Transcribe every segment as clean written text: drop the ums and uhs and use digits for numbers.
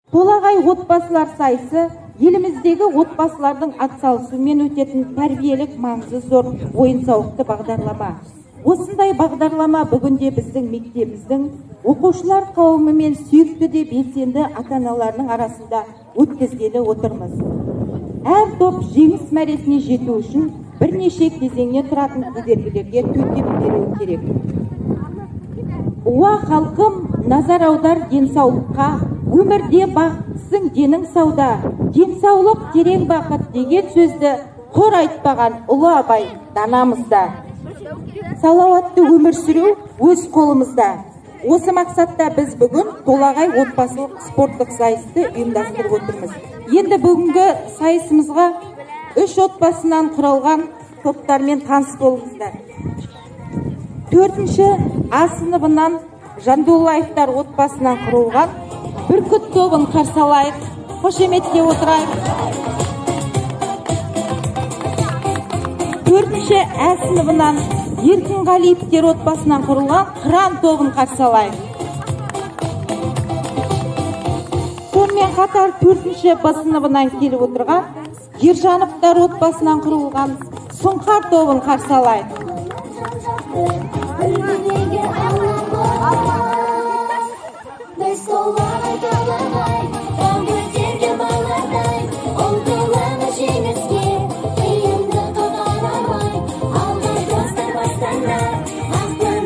Толағай отбасылар сайысы еліміздегі отбасылардың атсалысуымен өтетін тәрбиелік маңызы зор ойын-сауықты бағдарлама. Осындай бағдарлама бүгінде біздің мектебіміздің оқушылар қауымы мен сүйікті де белсенді ата-аналарының арасында өткізгелі отырмыз. Әр топ жеңіс мәресіне жету үшін бірнеше кезеңнен тұратын кедергілерге төтеп беруі керек. Уа халқым, назар аудар денсаулыққа, өмірде бақытсың денің сауда, денсаулық терең бақыт деген сөзді құр айтпаған ұлы абай данамызда. Салауатты өмір сүру өз қолымызда. Осы мақсатта біз бүгін Толағай отбасылық спорттық сайысты ұйымдастырып отырмыз. Енді бүгінгі сайысымызға 3 отбасынан құралған топтармен таныс болыңыздар. 4-ші А сыныбынан Жандуллаевтар отбасынан құрылған Бүркіт тобын қарсы алайық. Қошеметтеп отырайық. 4-ші Ә сыныбынан Еркінғалиевтер отбасынан құрылған Қыран тобын қарсы алайық. Сонымен қатар 4-ші Б сыныбынан келіп отырған Ержановтар отбасынан құрылған Сұңқар тобын қарсы алайық.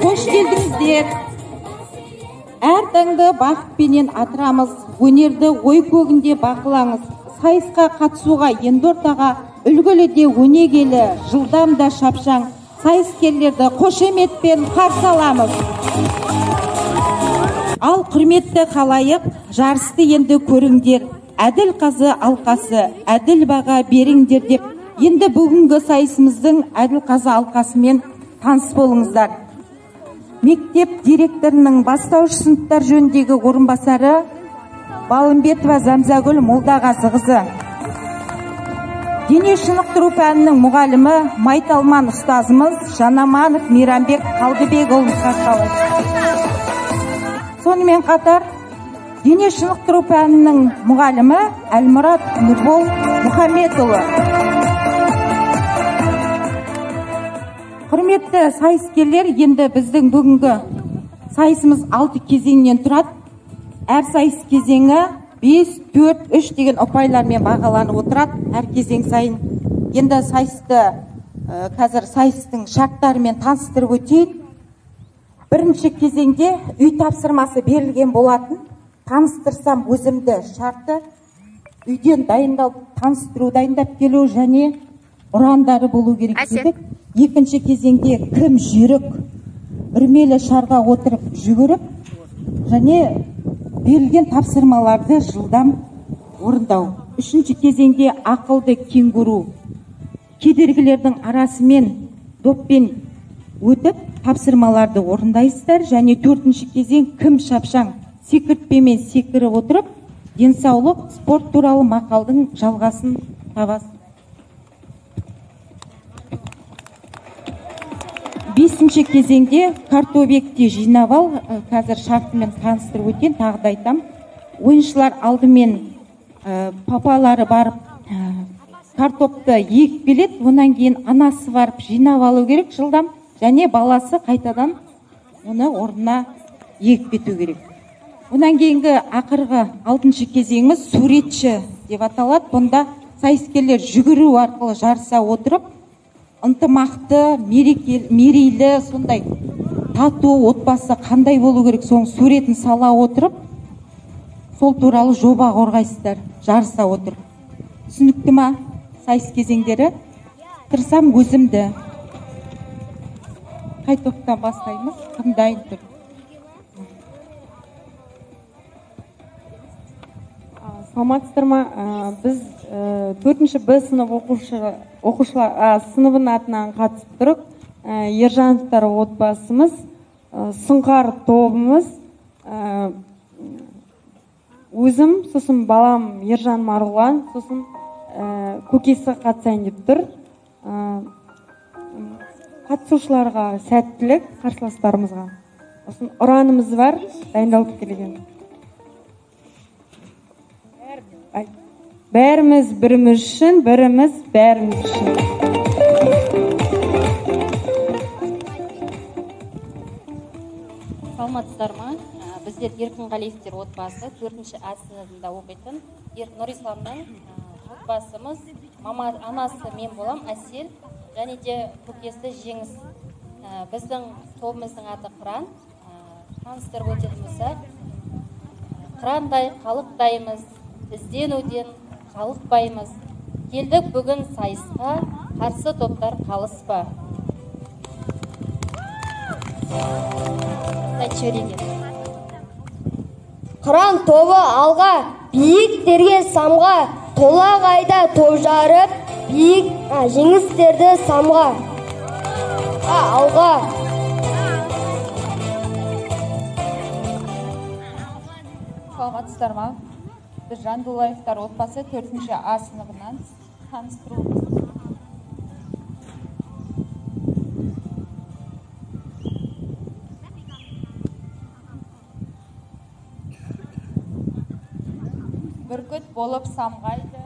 Қош келдіңіздер. Әр таңды бақытпенен атырамыз, өнерді ой көгінде бақылаңыз. Сайысқа қатысуға енді ортаға үлгілі де өнегелі, жылдам да шапшаң сайыскерлерді қошеметпен қарсы аламыз. Ал құрметті қалайық, жарысты енді көріңдер. Әділ қазы алқасы, әділ баға беріңдер деп, енді бүгінгі сайысымыздың әділ қазы алқасымен таныс болыңыздар. Мектеп директорының бастауыш сыныптар жөніндегі орынбасары Балымбетова Замзагүл Молдағазықызы. Дене шынықтыру пәнінің мұғалімі Майталман ұстазымыз Жанаманов Мейрамбек Қалдыбекұлын қарсы алайық. Сонымен қатар дене шынықтыру пәнінің мұғалімі Әлмұрат Нұрбол Мұхамедұлы. Құрметті сайыскерлер, енді біздің бүгінгі сайысымыз 6 кезеңнен тұрады. Әр сайыс кезеңі 5, 4, 3 деген ұпайлармен бағаланып отырады. Әр кезең сайын. Енді қазір сайыстың шарттарымен таныстырып өтейін. Бірінші кезеңде үй тапсырмасы берілген болатын. Таныстырсам өзімді шарты үйден дайындап келу және ұрандары болу керек дедік. Екінші кезеңде кім жүйрік, үрмелі шарға отырып жүгіріп және берілген тапсырмаларды жылдам орындау. Үшінші кезеңде ақылды кенгуру, кедергілердің арасымен доппен өтіп тапсырмаларды орындайсыздар. Және 4-ші кезең кім шапшаң, секіртпемен секіріп отырып денсаулық спорт туралы мақалдың жалғасын табасыз. 5-ші кезеңде картобекте жинап ал, қазір шартымен таныстырып өткен, тағы да айтам. Ойыншылар алдымен папалары барып картопты егіп келеді, онан кейін анасы барып жинап алу керек жылдам, және баласы қайтадан оны орнына егіп кету керек. Онан кейінгі ақырғы 6-ші кезеңіміз суретші деп аталады. Бұнда сайыскерлер жүгіру арқылы жарыса отырып, ынтымақты, мерейлі, сондай тату отбасы қандай болу керек, соның суретін сала отырып, сол туралы жоба қорғайсыздар, жарыса отырып. Түсінікті ма сайыс кезеңдері? Тырсам өзімді. Қай топтан бастаймыз? Кім дайын тұр? Саламатсыздар ма? Біз 4-ші Б сынып оқушылар сыныбының атынан қатысып тұрып, Ержановтар отбасымыз, Сұңқар тобымыз, өзім, сосын балам Ержан Марғұлан, сосын көкесі қатысайын деп тұр. Қатысушыларға сәттілік, қарсыластарымызға. Осын ұранымыз бар, дайындалып келген. бәріміз біріміз үшін, біріміз бәріміз үшін. Саламатсыздар ма? Біздер Еркінғалиевтер отбасы 4-ші А сыныбында оқитын Нұрисламның отбасымыз. Анасы мен болам, Әсел, және де көкесі Жеңіс. Біздің тобымыздың аты Қыран. Таныстырып өтетін болсақ, қырандай қалықтаймыз, ізденуден жалықпаймыз. Келдік бүгін сайысқа, қарсы топтар қалыспа. Қыран тобы алға, биіктерге самға, толағайда топ жарып, биік жеңістерді самға. Алға. Саламатсыздар ма? Біз Жандулаевтар отбасы 4-ші А сыныбынан таныстырылмыз. Бүркіт болып самғайды,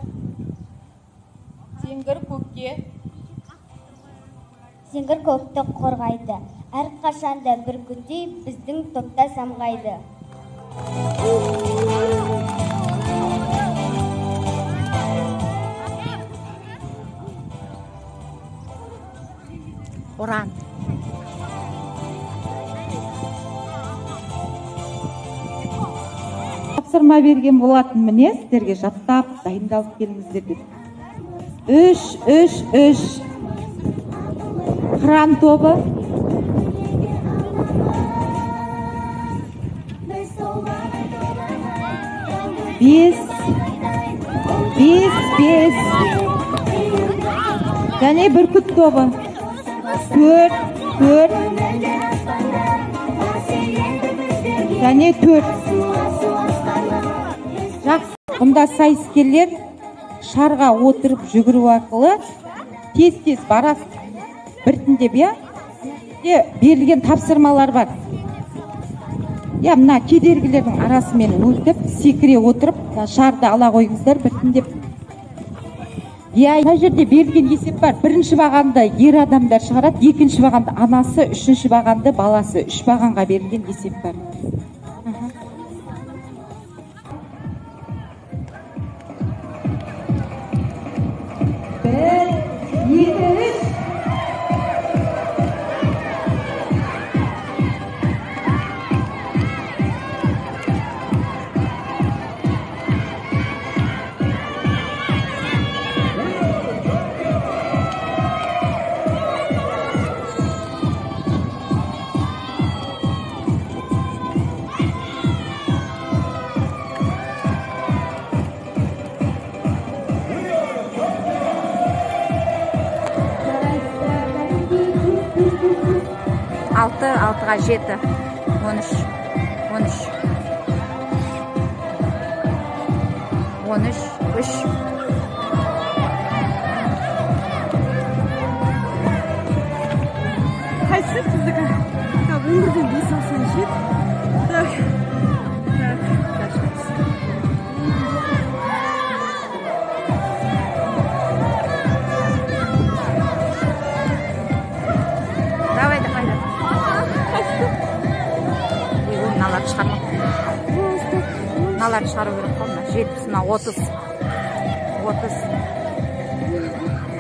зеңгір көкті қорғайды. Әрқашанда бүркіттей біздің топта самғайды. Оран. Тапсырма берген болатын міне, сіздерге жаттап, дайындалып келіңіздер деп. 3-3-3. Қыран тобы. 5-5-5. Және бүркіт тобы. 4-4. Және 4. Жақсы. Бұнда сайыскерлер шарға отырып жүгіру арқылы тез-тез барасыз. Біртіндеп, берілген тапсырмалар бар. Мына кедергілердің арасымен өтіп, секіре отырып, шарды ала қойыңыздар біртіндеп. Мына жерде берілген есеп бар. Бірінші бағанды ер адамдар шығарады, екінші бағанды анасы, үшінші бағанды баласы. 3 бағанға берілген есеп бар. 1-2-3. Алтыға 7, 13, 3. Қайсы қыздыға? 11-ден 5 алсан жет. Так. Мыналарды шығару керек қалмына. 7-сына 30.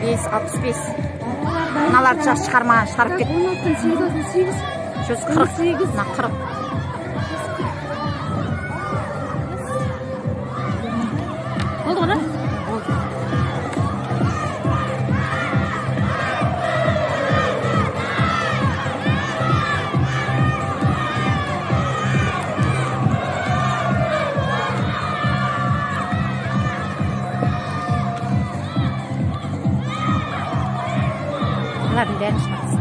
5, 65. Мыналарды шығармаған, шығарып кет. 140. 40. Oldu mu? Oldu. Bunların beni çıkarsın.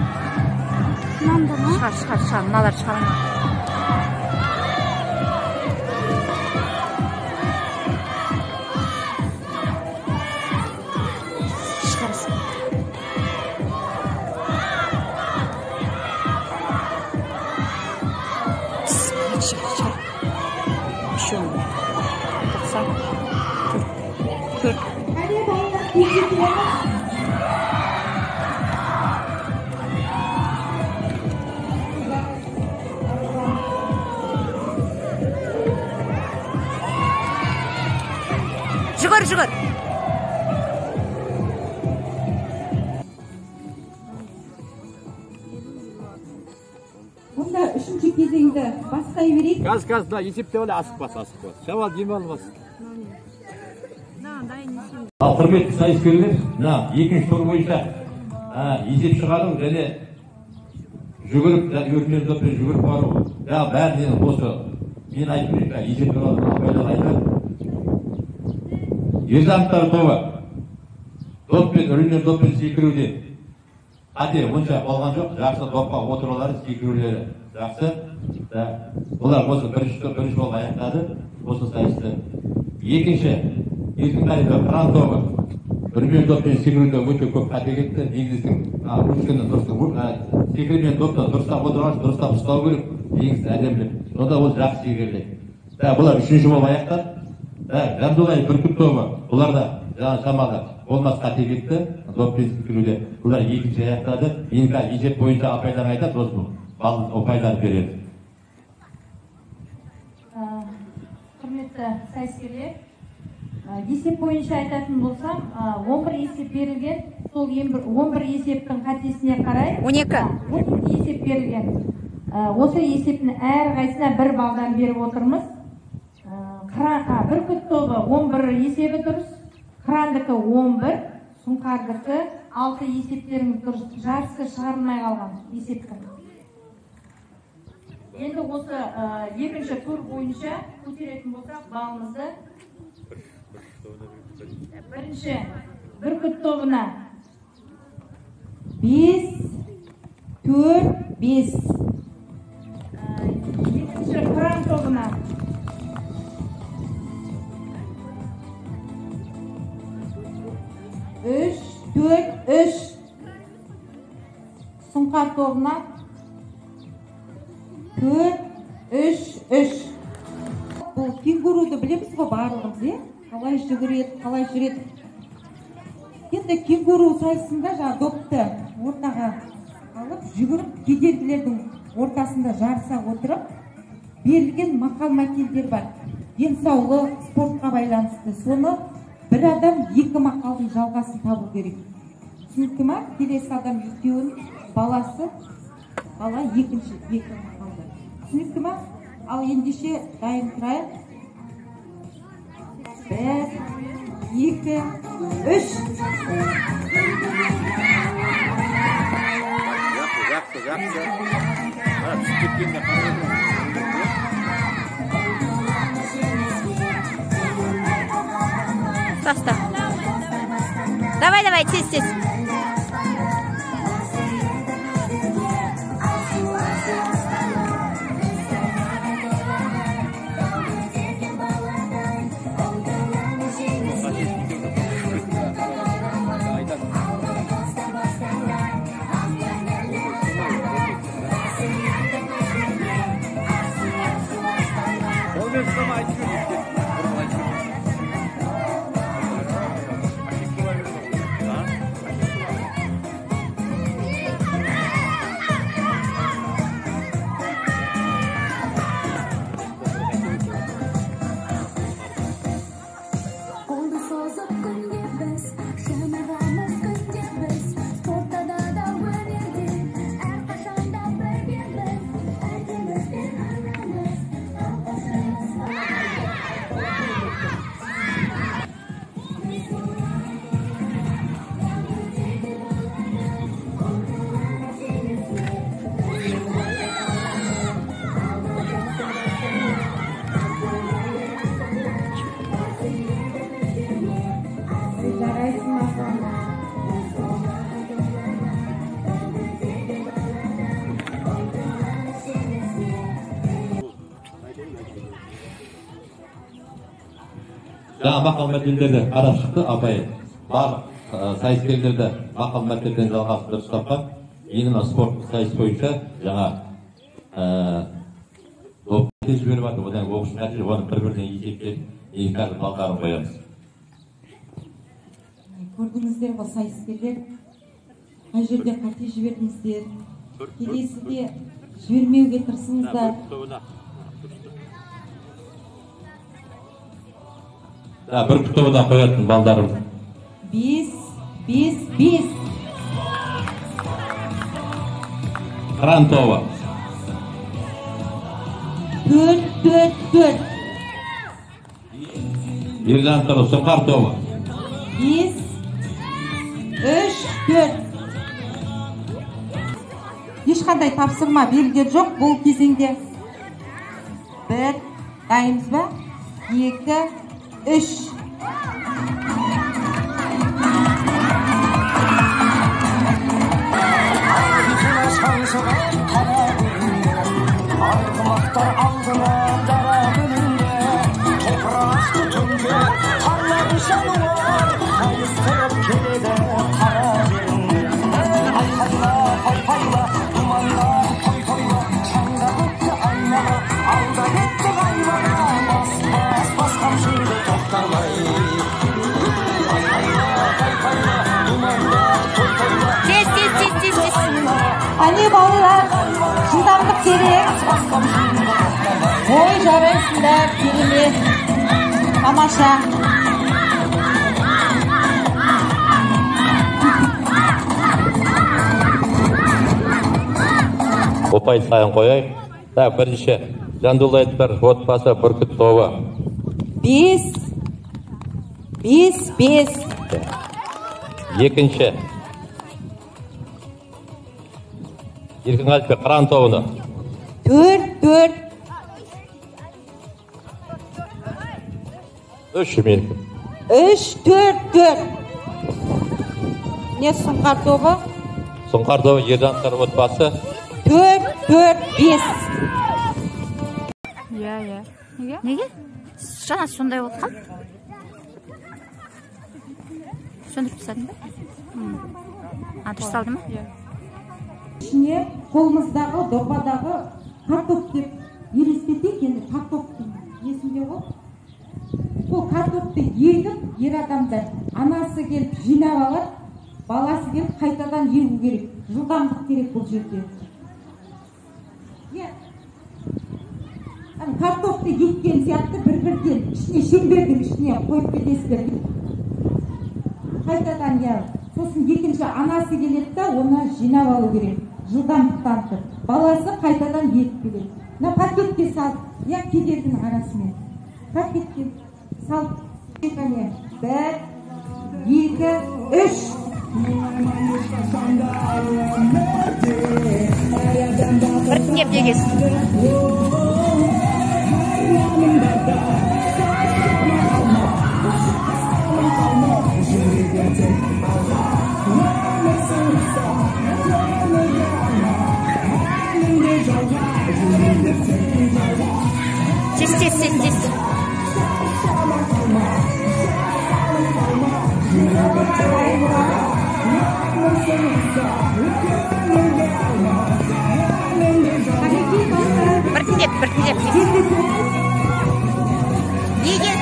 Çıkar. Bunlar çıkarma. Çıkarsın. Çıkar. Bir şey olmuyor. 90. 4. Жүгір. Онда үшінші кезеңді бастай берейік. Газ, да, есепте олай асып бас. Шабал демалмас. Ал құрметті сайыскерлер, екінші тур бойынша есеп шығару және жүгіріп, өртмен доппен жүгіріп бару. Бәрінен осы мен айтып есеп туралы айтып. Ержановтар тобы доппен, өртмен доппен секіруде қате онша болған жоқ, жақсы допқа отырулары, секірулері жақсы. Олар осы бірінші болып аяқтады, осы сайысты. Екінші, еркін қалида қыран тобы, үрмен доппен секіруде өте көп қате кетті. Негіздің секірмен допта дұрыстап отырғаш, дұрыстап ұстау керек, негізді әдемлік. Сонда ол жақсы секірді. Бұлар үшінші болып аяқтады. Жандулай бүркіт тобы, бұлар да шамалы болмас қате кетті, доппен секіруде. Бұлар екінші аяқтады. Енді есеп бойынша апайлар айтады, осы ұпайлар береді. Құрметті сайыскерлер, есеп бойынша айтатын болсам, 11 есеп берілген, сол 11 есептің қатесіне қарай 12 есеп берілген. Осы есептің әр қайсына 1 балдан беріп отырмыз. Бүркіт тобы 11 есебі дұрыс, қырандікі 11, сұңқардікі 6 есептеріміз дұрыс, жарысы шығарылмай қалған есептің. Енді осы екінші тур бойынша көтеретін болсақ балымызды бірінші бүркіт тобына 5, 4, 5. Екінші қыран тобына 3, 4, 3. Сұңқар тобына 4, 3, 3. Бұл кенгуруды білеміз ғой барлығымыз, қалай жүгіреді, қалай жүреді. Енді кенгуру сайысында допты ортаға алып, жүгіріп, кедергілердің ортасында жарыса отырып, берілген мақал-мәтелдер бар. Денсаулық, спортқа байланысты. Соны бір адам 2 мақалдың жалғасын табу керек. Түсінікті ма? Келесі адам екеуін, баласы, бала екінші 2 мақалды. Түсінікті ма? Ал ендеше дайын тұрайық. 1, 2, 3. Состав. Давай, тез. Жаңа мақал-мәтелдерді қарап шықты, апай. Барлық сайыскерлерді мақал-мәтелден жалғасын дұрыс тапқан. Енді спорт сайыс бойынша жаңа допты жіберіп жатыр. Одан оқышы нәтиже, оны бір-біріне есептеп, қазір балқарын қоямыз. көрдіңіздер ғой сайыскерлер қай жерде қате жібердіңіздер, келесіде жібермеуге тырысыңыздар. Бір тобына қоятын балдарым. 5. Қыран тобы. 4. Ержан тобы, Сұңқар тобы. 5, 3, 4. Ешқандай тапсырма берілген жоқ бұл кезеңде. 1, дайынбыз ба? 2, 3. Әне балалар, жылдамдық керек. Ой, жарайсыңдар, керемет. Тамаша. Опай сайын қойайық. Бірінші Жандулаевтар отбасы бүркіт тобы. 5. Екінші Еркін Қаліпбек Қыран тобыны. 4. Үшімен. 3, 4. Не Сұңқар тобы? Сұңқар тобы Ержандар отбасы. 4, 5. Неге? Жаңа сондай отқан? Сөндіріп тастадың ба? Дұрыс салды ма? ішіне қолымыздағы дорбадағы картоп деп елестетейік, енді картоптың есінде ғой. Сол картопты егіп, ер адамдар анасы келіп жинап алады, баласы келіп қайтадан егу керек. Жылдамдық керек бұл жерде. Картопты еккен сияқты бір-бірден ішіне шеңбердің ішіне қойып кетесіздер. Қайтадан сосын екінші анасы келеді да оны жинап алу керек. Жылдамдық танытып. Баласы қайтадан егіп келеді. Пакетке салып, кедердің арасымен. Пакетке салып. 1, 2, 3. Біртіндеп дегесін. Тез. Біртіндеп. Неге?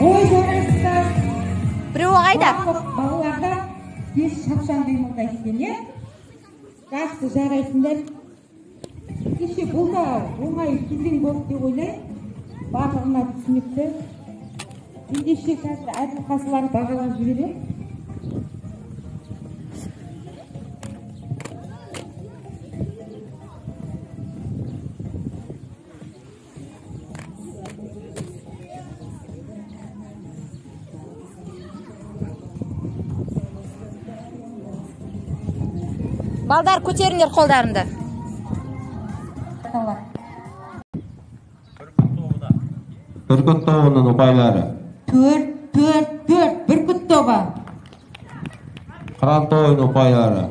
Ой, жарайсыздар. Біреуі қайда? Балаларда еш шапшаң қимылдайсың, жақсы жарайсыңдар. Кеше бұл да оңай кезең болды деп ойлаймын. Барлығына түсінікті. Ендеше қазір әділ қазылар бағалап жіберем. Балдар, көтеріңдер қолдарыңды. Бүркіт тобының ұпайлары. 4, бүркіт тобы. Қыран тобының ұпайлары.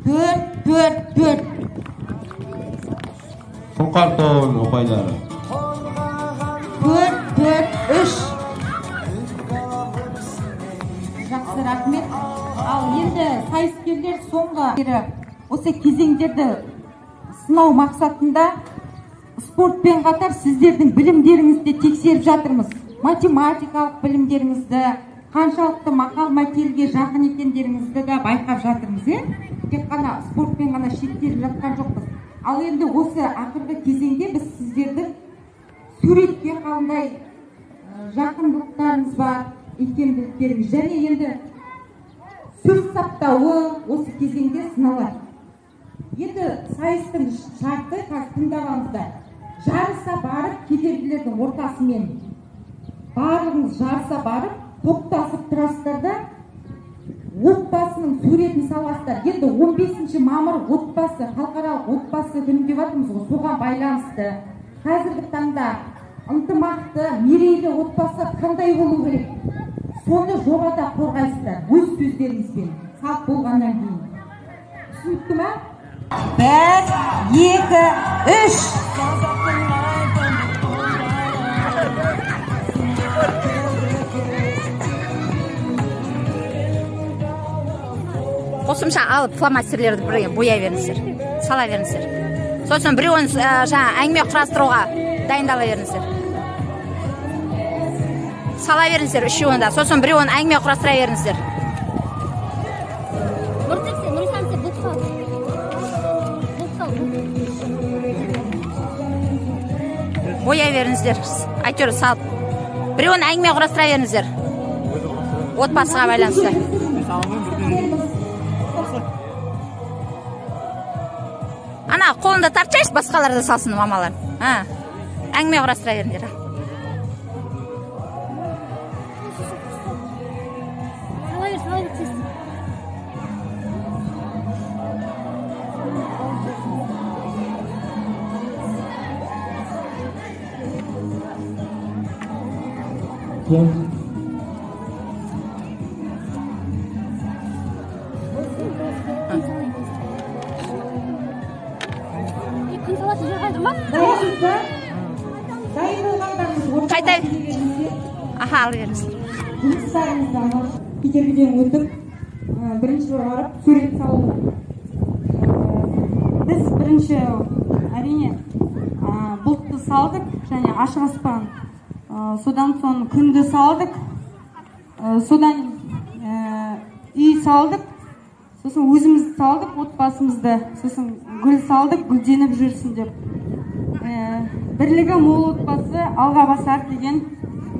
4. Сұңқар тобының ұпайлары. 4, 3. Жақсы, рахмет. Ал енді сайыскерлер соңғы осы кезеңдерді сынау мақсатында спортпен қатар сіздердің білімдеріңізді тексеріп жатырмыз. Математикалық білімдеріңізді, қаншалықты мақал мәтелге жақын екендеріңізді де байқап жатырмыз. Тек қана спортпен ғана шектеліп жатқан жоқпыз. Ал енді осы ақырғы кезеңде біз сіздердің суретке қандай жақындықтарыңыз бар екендіктеріңіз және енді сөз саптауы осы кезеңде сыналады. Енді сайыстың шарты қазір тыңдағанымызда жарыса барып кедергілердің ортасымен барлығыңыз жарыса барып топтасып тұрасыздар да отбасының суретін саласыздар. Енді 15 мамыр отбасы, халықаралық отбасы күні деп жатырмыз ғой, соған байланысты қазіргі таңда ынтымақты, мерейлі отбасы қандай болу керек? Соны жобада қорғайсыздар, өз сөздеріңізбен, салып болғаннан кейін. Түсінікті ме? 1, 2, 3. Қосымша алып фломастерлерді бірге бояй беріңіздер, сала беріңіздер. Сосын біреуін әңгіме құрастыруға дайындала беріңіздер. Сала беріңіздер үшеуін да, сосын біреуін әңгіме құрастыра беріңіздер. Бояй беріңіздер, әйтеуір салып. Біреуін әңгіме құрастыра беріңіздер. Отбасыға байланысты. Ана қолында тартшайшы, басқаларды салсын мамалар. Әңгіме құрастыра беріңдер. Қайта алып беріңіздер. Жұмыстарыңыздан кедергіден өтіп, бірінші барып сурет салу. Біз бірінші әрине бұлтты салдық, және ашық аспан. Содан соң күнді салдық, содан үй салдық, сосын өзімізді салдық, отбасымызды, сосын гүл салдық, гүлденіп жүрсін деп. Бірлігі мол отбасы алға басар деген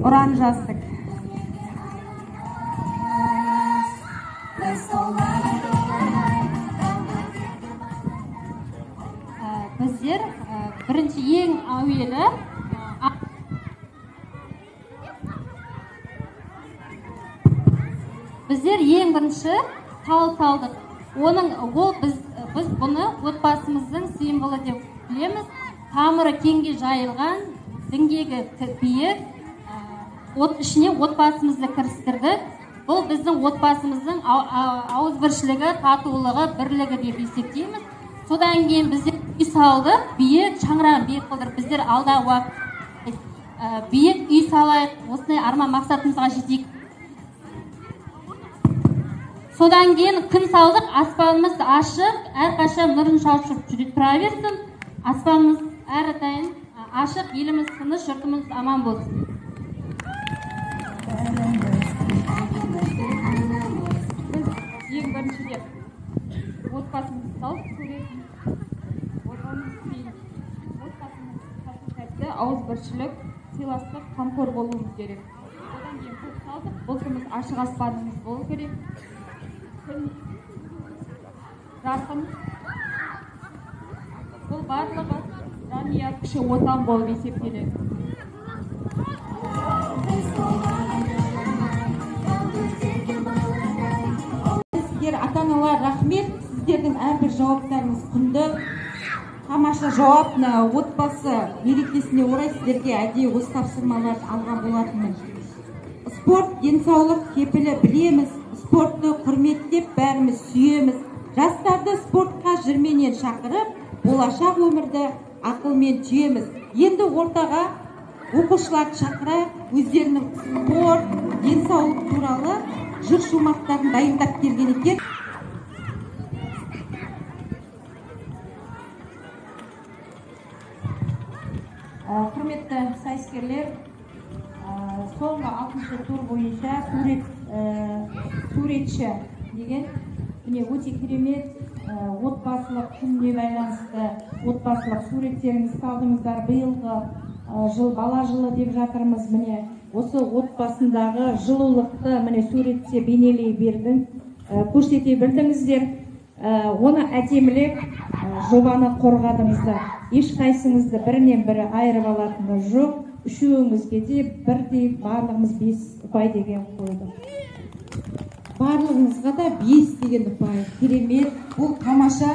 ұран жаздық. Біздер бірінші ең әуелі тал салдық. Біз бұны отбасымыздың символы деп білеміз. Тамыры кеңге жайылған, діңгегі биік, ішіне отбасымызды кірістірдік. Бұл біздің отбасымыздың ауызбіршілігі, татулығы, бірлігі деп есептейміз. Содан кейін біздер үй салдық, биік, шаңырағын биік қылдырып, біздер алда уақыт биік үй салайық, осындай арман мақсатымызға жетейік. Содан кейін күн салдық, аспанымыз ашық, әрқашан нұрын шашып тұра берсін. Аспанымыз әрдайым ашық, еліміз тыныш, жұртымыз аман болсын. Біз ең біріншіден отбасымызды салып көретін. Отбасымыз ауызбіршілік, сыйластық, қамқор болуымыз керек. Одан кейін көп салдық, бұлтымыз ашық, аспанымыз болу керек. Жарқын. Бұл барлығы жанұя кіші отан болып есептеледі. Сіздер ата-аналар рахмет, сіздердің әрбір жауаптарыңыз құнды. Тамаша жауап, отбасы мерекесіне орай сіздерге әдейі осы тапсырмаларды алған болатынмын. Спорт денсаулық кепілі, білеміз. Спортты құрметтеп, бәріміз сүйеміз. Жастарды спортқа жүрменен шақырып, болашақ өмірді ақылмен түйеміз. Енді ортаға оқушыларды шақыра, өздерінің спорт, денсаулық туралы жыр шумақтарын дайындап келген екен. Құрметті сайыскерлер, соңғы 6-шы тур бойынша суретші деген міне өте керемет отбасылық күніне байланысты отбасылық суреттеріңізді салдыңыздар. Биылғы жыл бала жылы деп жатырмыз. Міне осы отбасындағы жылулықты міне суретте бейнелей бердің, көрсете білдіңіздер. Оны әдемілеп жобаны қорғадыңыздар. Ешқайсыңызды бірінен бірі айырып алатыны жоқ. Үшеуіңізге де бірдей барлығымыз 5 ұпай деген қойдық. Барлығыңызға да 5 деген ұпай. Керемет, бұл тамаша.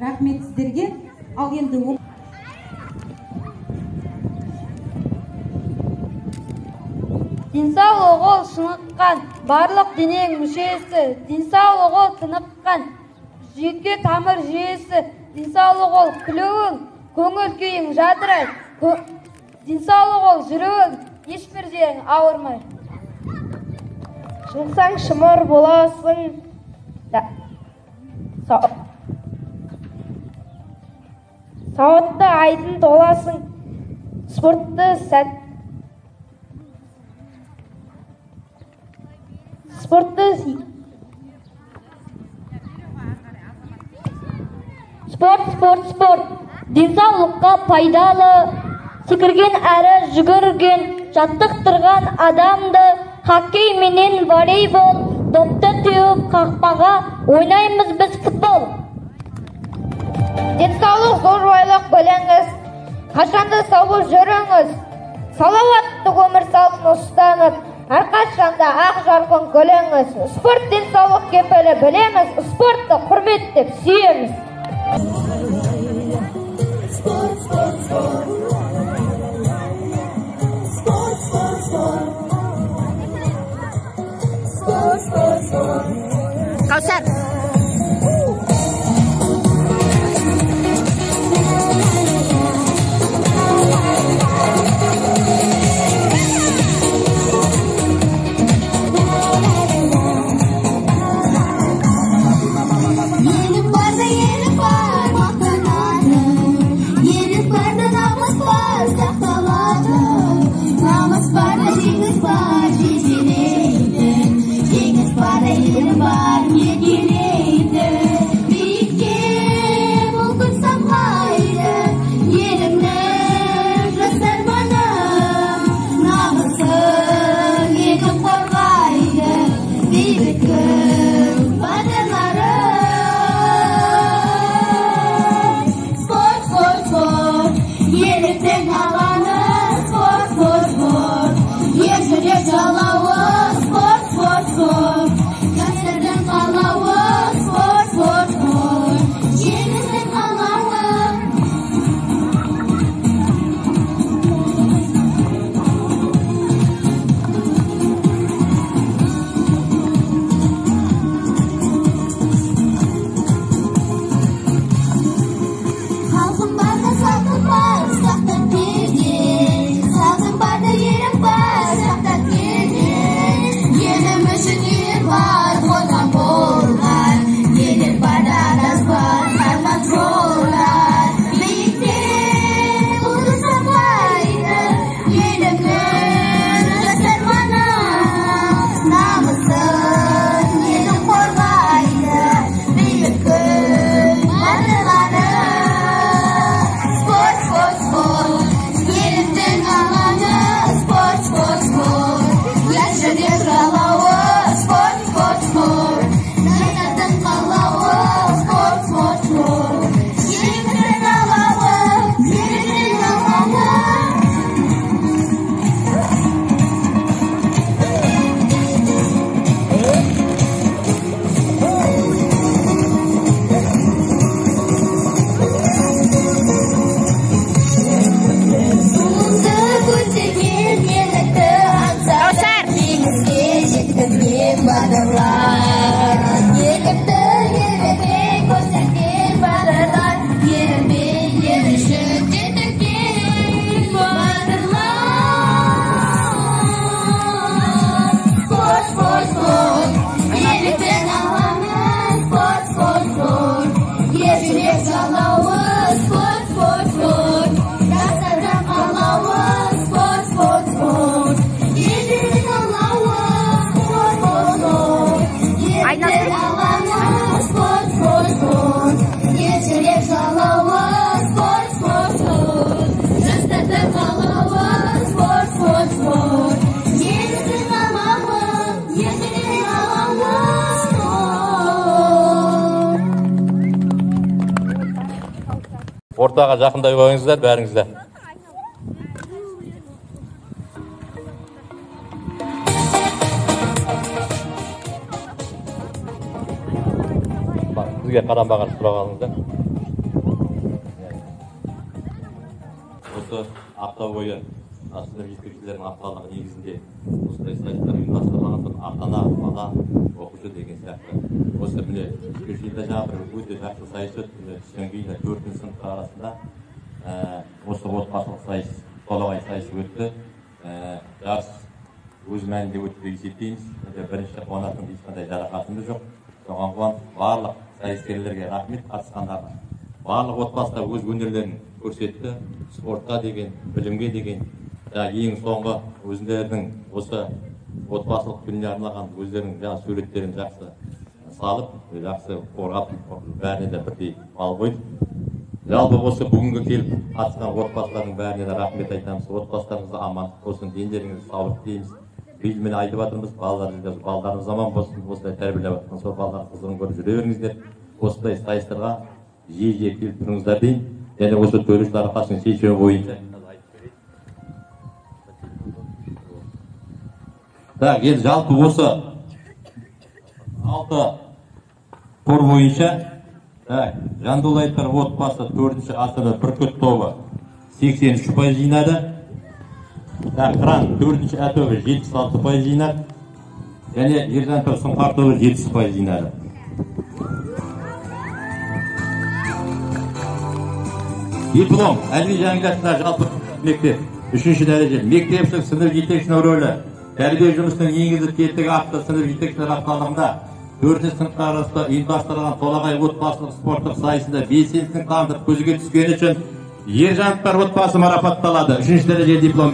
Рахмет сіздерге. Ал енді денсаулық ол шыныққан, барлық денең мүшесі, денсаулық ол тыныққан, жүйке тамыр жүйесі, денсаулық ол күлуің, көңіл күйің жадырай, денсаулық ол жүруің, ешбір жерің ауырмай. Шынықсаң шымыр боласың, сауатты айдын толасың, спортты спорт денсаулыққа пайдалы, секірген әрі жүгірген, жаттықтырған адамды, хоккей менен волейбол, допты теуіп қақпаға ойнаймыз біз футбол. Денсаулық зор байлық біліңіз, қашанды сау жүріңіз, салауатты өмір салтын ұстанып, әрқашанда ақ жарқын күліңіз. Спорт денсаулық кепілі білеміз, спортты құрметтеп сүйеміз. Kausar. ортаға жақындай қойыңыздар бәріңізді. Сізге қарамаған сұрақ алыңыздар. Осы апта бойы сынып жетекшілерінің апталығы негізінде осындай сайыстар ұйымдастырылған ата-ана, бала, оқушы деген сияқты. Осы міне көшеде жаңа бір өте жақсы сайыс өтті. Түстен кейін 4-ші сыныптар арасында осы отбасылық сайыс, толағай сайысы өтті. Жарыс өз мәнінде өтті деп есептейміз. Бірінші қуанатын ешқандай жарақатымыз жоқ. Соған барлық сайыскерлерге рахмет, қатысқандарға. Барлық отбасыда өз өнерлерін көрсетті. Спортқа деген, білімге деген, ең соңғы өзіндерінің осы отбасылық күніне арналған өздерінің жаңа суреттерін жақсы салып, жақсы қорғап, бәріне де бірдей бал қойды. Жалпы осы бүгінгі келіп қатысқан отбасылардың бәріне де рахмет айтамыз. Отбасыларыңызға амандық болсын, дендеріңізге саулық тілейміз. Бейілмен айтып жатырмыз, балдарымыз аман болсын, осылай тәрбиелеп жатқан сол балалар қызығын көріп жүре беріңіздер. Осындай сайыстарға жиі келіп тұрыңыздар дейін. Және осы төрешілер арқасының шешімі бойынша. Енді жалпы осы 6 тур бойынша Жандулаевтар отбасы 4-ші Астана бүркіт тобы 83% жинады. Қыран 4-ші тобы 76% жинады. Және Ержантор Сұңқар тобы 70% жинады. Диплом Әлби Жаңғатына жалпы мектеп 3-ші дәреже. Мектептің сынып жетекшінің рөлі тәрбие жұмысының енгізіліп тетігі атты сынып жетекшілер апталығында 4-ші сыныптар арасында ұйымдастырылған толағай отбасылық спорттық сайысында белсенділік танытып көзге түскені үшін Ержановтар отбасы марапатталады. 3-ші дәреже диплом.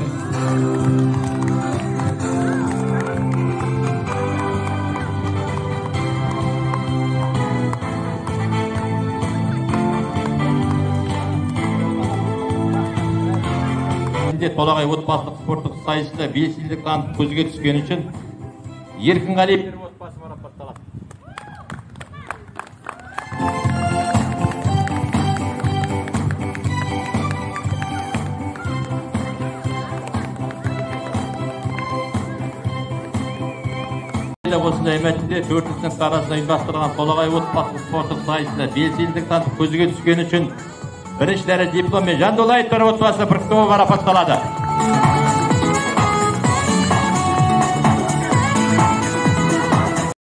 Толағай отбасылық спорттық сайысында белсенділік танытып көзге түскені үшін Еркінғалиев отбасы марапатталады. Осындай мәтінде 4-ші сынып арасында ұйымдастырылған толағай отбасылық спорттық сайысында белсенділік танытып көзге түскені үшін бірінші дәреже дипломмен Жандулаевтар отбасы бүркіт тобы марапатталады.